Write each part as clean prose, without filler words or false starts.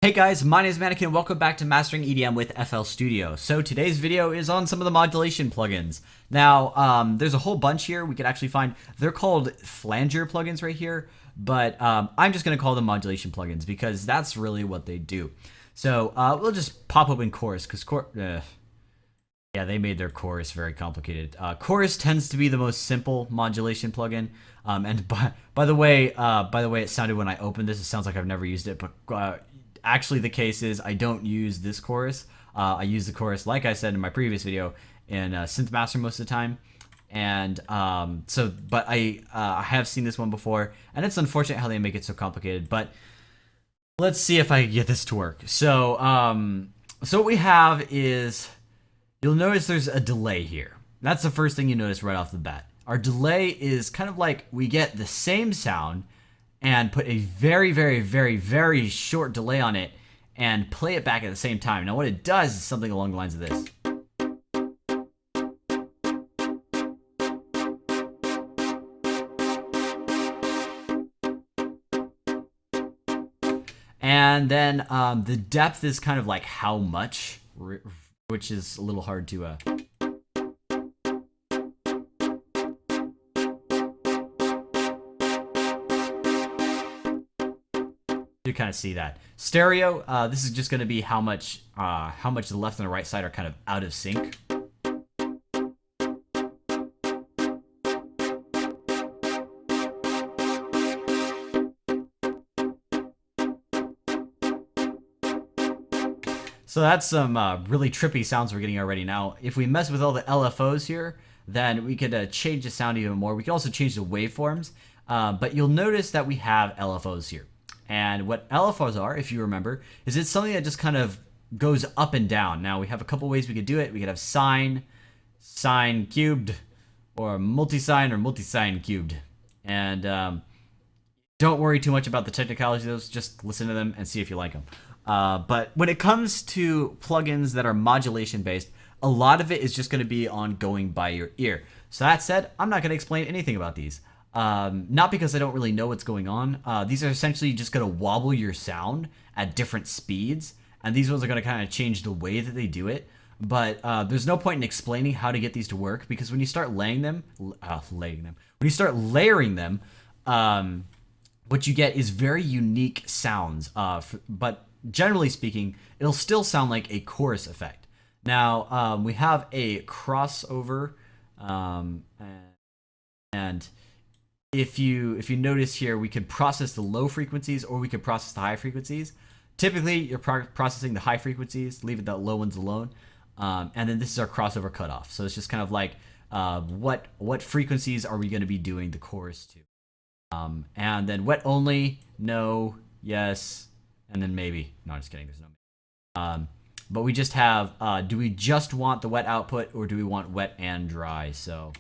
Hey guys, my name is Mannequin and welcome back to Mastering EDM with FL Studio. So today's video is on some of the modulation plugins. Now, there's a whole bunch here we could actually find. They're called flanger plugins right here, but I'm just going to call them modulation plugins because that's really what they do. So we'll just pop open Chorus because yeah, they made their Chorus very complicated. Chorus tends to be the most simple modulation plugin. And by the way, it sounded when I opened this, it sounds like I've never used it, but actually the case is I don't use this chorus. I use the chorus, like I said in my previous video, in Synth Master most of the time. And but I have seen this one before, and it's unfortunate how they make it so complicated. But let's see if I can get this to work. So what we have is, you'll notice there's a delay here. That's the first thing you notice right off the bat. Our delay is kind of like we get the same sound and put a very, very, very, very short delay on it and play it back at the same time. Now what it does is something along the lines of this. And then the depth is kind of like how much, which is a little hard to you kind of see that. Stereo, this is just going to be how much the left and the right side are kind of out of sync. So that's some really trippy sounds we're getting already. Now, if we mess with all the LFOs here, then we could change the sound even more. We can also change the waveforms, but you'll notice that we have LFOs here. And what LFOs are, if you remember, is it's something that just kind of goes up and down. Now, we have a couple ways we could do it. We could have sine cubed, or multi-sine cubed. And don't worry too much about the technicalities of those. Just listen to them and see if you like them. But when it comes to plugins that are modulation based, a lot of it is just going to be on going by your ear. So that said, I'm not going to explain anything about these. Not because I don't really know what's going on. These are essentially just going to wobble your sound at different speeds, and these ones are going to kind of change the way that they do it. But there's no point in explaining how to get these to work, because when you start when you start layering them, what you get is very unique sounds. But generally speaking, it'll still sound like a chorus effect. Now we have a crossover, and if you notice here, we could process the low frequencies or we could process the high frequencies. Typically, you're processing the high frequencies, leaving the low ones alone. And then this is our crossover cutoff. So it's just kind of like what frequencies are we going to be doing the chorus to? And then wet only, no, yes, and then maybe. No, I'm just kidding. There's no. But we just have, do we just want the wet output or do we want wet and dry? So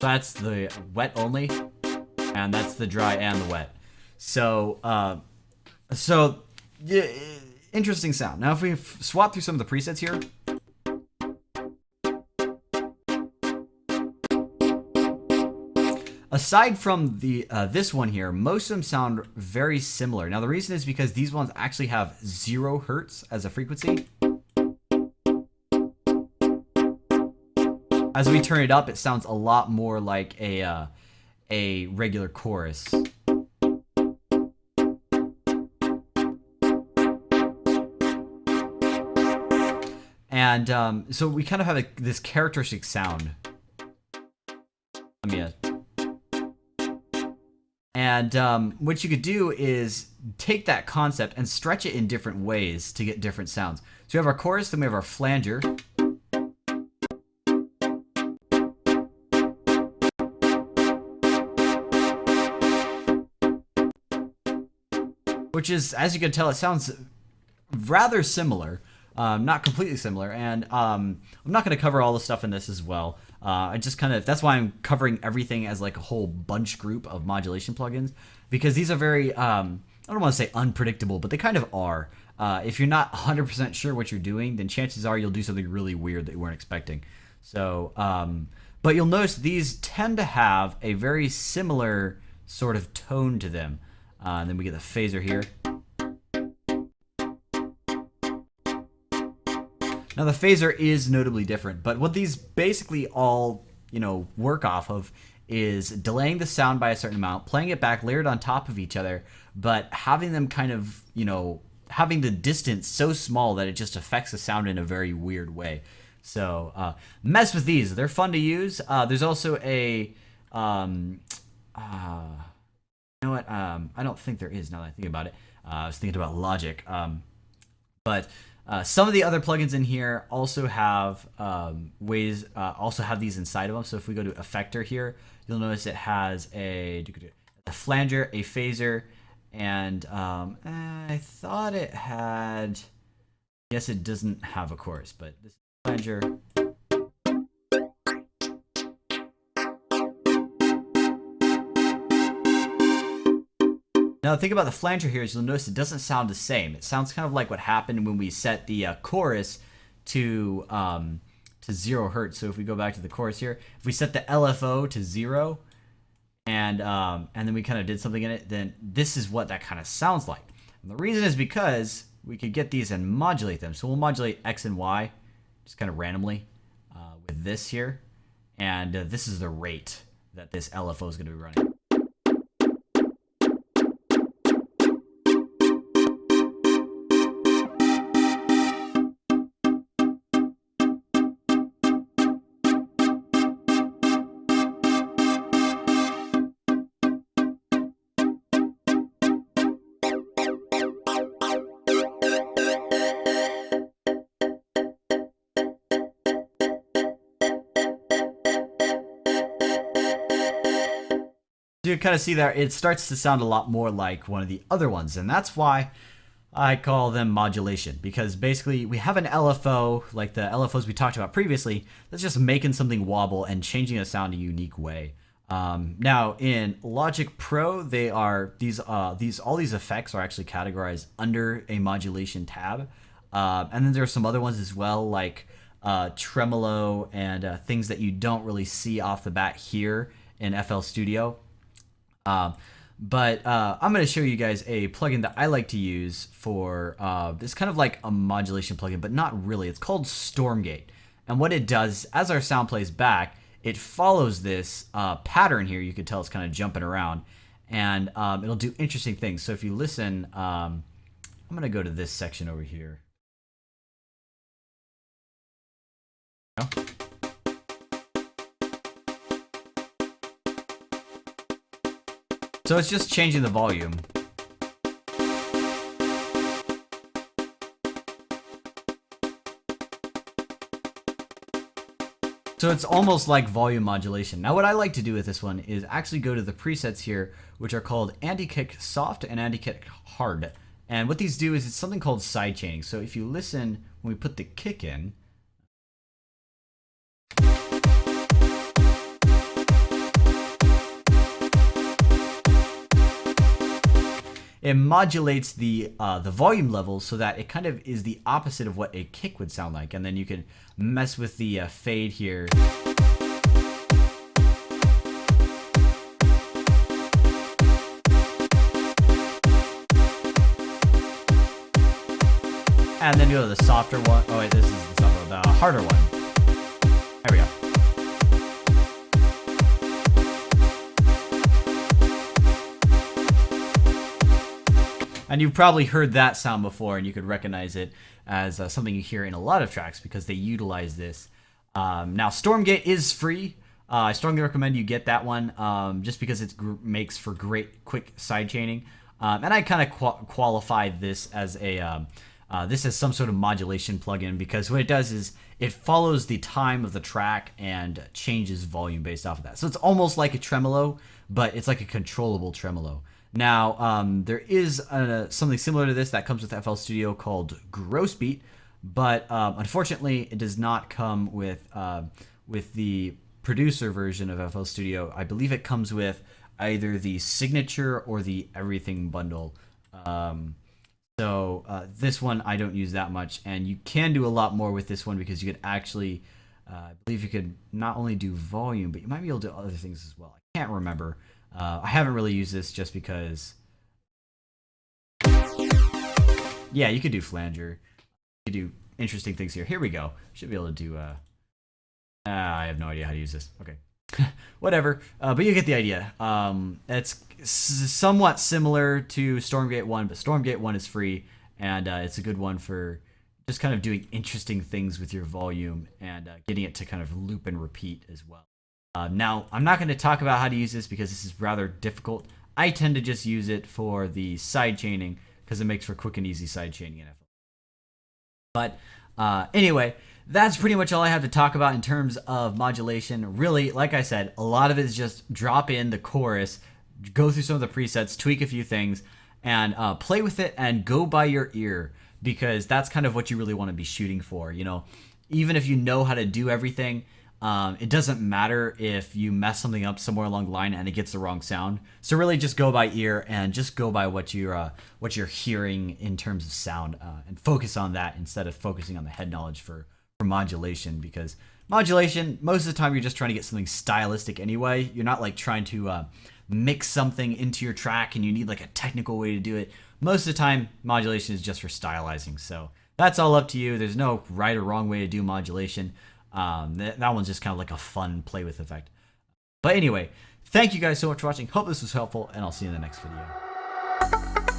that's the wet only, and that's the dry and the wet. So, yeah, interesting sound. Now, if we swap through some of the presets here, aside from the this one here, most of them sound very similar. Now, the reason is because these ones actually have 0 hertz as a frequency. As we turn it up, it sounds a lot more like a regular chorus. And so we kind of have this characteristic sound. And what you could do is take that concept and stretch it in different ways to get different sounds. So we have our chorus, then we have our flanger. Which is, as you can tell, it sounds rather similar, not completely similar. And I'm not going to cover all the stuff in this as well. I just kind of, that's why I'm covering everything as like a whole bunch group of modulation plugins, because these are very, I don't want to say unpredictable, but they kind of are. If you're not 100% sure what you're doing, then chances are you'll do something really weird that you weren't expecting. So, but you'll notice these tend to have a very similar sort of tone to them. And then we get the phaser here. Now the phaser is notably different, but what these basically all, work off of is delaying the sound by a certain amount, playing it back layered on top of each other, but having them kind of, having the distance so small that it just affects the sound in a very weird way. So mess with these. They're fun to use. There's also a, you know what? I don't think there is now that I think about it. I was thinking about Logic. But some of the other plugins in here also have also have these inside of them. So if we go to Effector here, you'll notice it has a flanger, a phaser, and I thought it had. Yes, it doesn't have a chorus, but this flanger. Now the thing about the flanger here is you'll notice it doesn't sound the same. It sounds kind of like what happened when we set the chorus to 0 hertz. So if we go back to the chorus here, if we set the LFO to 0 and then we kind of did something in it, then this is what that kind of sounds like. And the reason is because we could get these and modulate them. So we'll modulate X and Y just kind of randomly with this here. And this is the rate that this LFO is going to be running. You kind of see that it starts to sound a lot more like one of the other ones, and that's why I call them modulation, because basically we have an LFO like the LFOs we talked about previously that's just making something wobble and changing the sound a unique way. Now in Logic Pro, they are all these effects are actually categorized under a modulation tab, and then there are some other ones as well, like tremolo and things that you don't really see off the bat here in FL Studio. But I'm going to show you guys a plugin that I like to use for it's kind of like a modulation plugin, but not really. It's called Stormgate, and what it does, as our sound plays back, it follows this pattern here. You can tell it's kind of jumping around, and it'll do interesting things. So if you listen, I'm going to go to this section over here. So it's just changing the volume. So it's almost like volume modulation. Now what I like to do with this one is actually go to the presets here, which are called anti-kick soft and anti-kick hard. And what these do is it's something called sidechaining. So if you listen, when we put the kick in, it modulates the volume level so that it kind of is the opposite of what a kick would sound like. And then you can mess with the fade here. And then you go to the softer one. Oh wait, this is the softer one, the harder one. There we go. And you've probably heard that sound before, and you could recognize it as something you hear in a lot of tracks because they utilize this. Now, Stormgate is free. I strongly recommend you get that one just because it makes for great, quick sidechaining. And I kind of qualified this as a this is some sort of modulation plugin because what it does is it follows the time of the track and changes volume based off of that. So it's almost like a tremolo, but it's like a controllable tremolo. Now, there is something similar to this that comes with FL Studio called Gross Beat, but unfortunately, it does not come with the producer version of FL Studio. I believe it comes with either the Signature or the Everything bundle. So this one I don't use that much, and you can do a lot more with this one because you could actually, I believe you could not only do volume, but you might be able to do other things as well. I can't remember. I haven't really used this just because Yeah, you could do flanger. You could do interesting things here. Here we go. Should be able to do. I have no idea how to use this. Okay. Whatever. But you get the idea. It's somewhat similar to Stormgate 1, but Stormgate 1 is free, and it's a good one for just kind of doing interesting things with your volume and getting it to kind of loop and repeat as well. Now, I'm not going to talk about how to use this because this is rather difficult. I tend to just use it for the side chaining because it makes for quick and easy side chaining in FL. But anyway, that's pretty much all I have to talk about in terms of modulation. Really, like I said, a lot of it is just drop in the chorus, go through some of the presets, tweak a few things, and play with it and go by your ear, because that's kind of what you really want to be shooting for. You know, even if you know how to do everything, it doesn't matter if you mess something up somewhere along the line and it gets the wrong sound. So really just go by ear and just go by what you're hearing in terms of sound, and focus on that instead of focusing on the head knowledge for modulation, because modulation, most of the time you're just trying to get something stylistic anyway. You're not like trying to mix something into your track and you need like a technical way to do it. Most of the time modulation is just for stylizing. So that's all up to you. There's no right or wrong way to do modulation. That one's just kind of like a fun play with effect. But anyway, thank you guys so much for watching. Hope this was helpful, and I'll see you in the next video.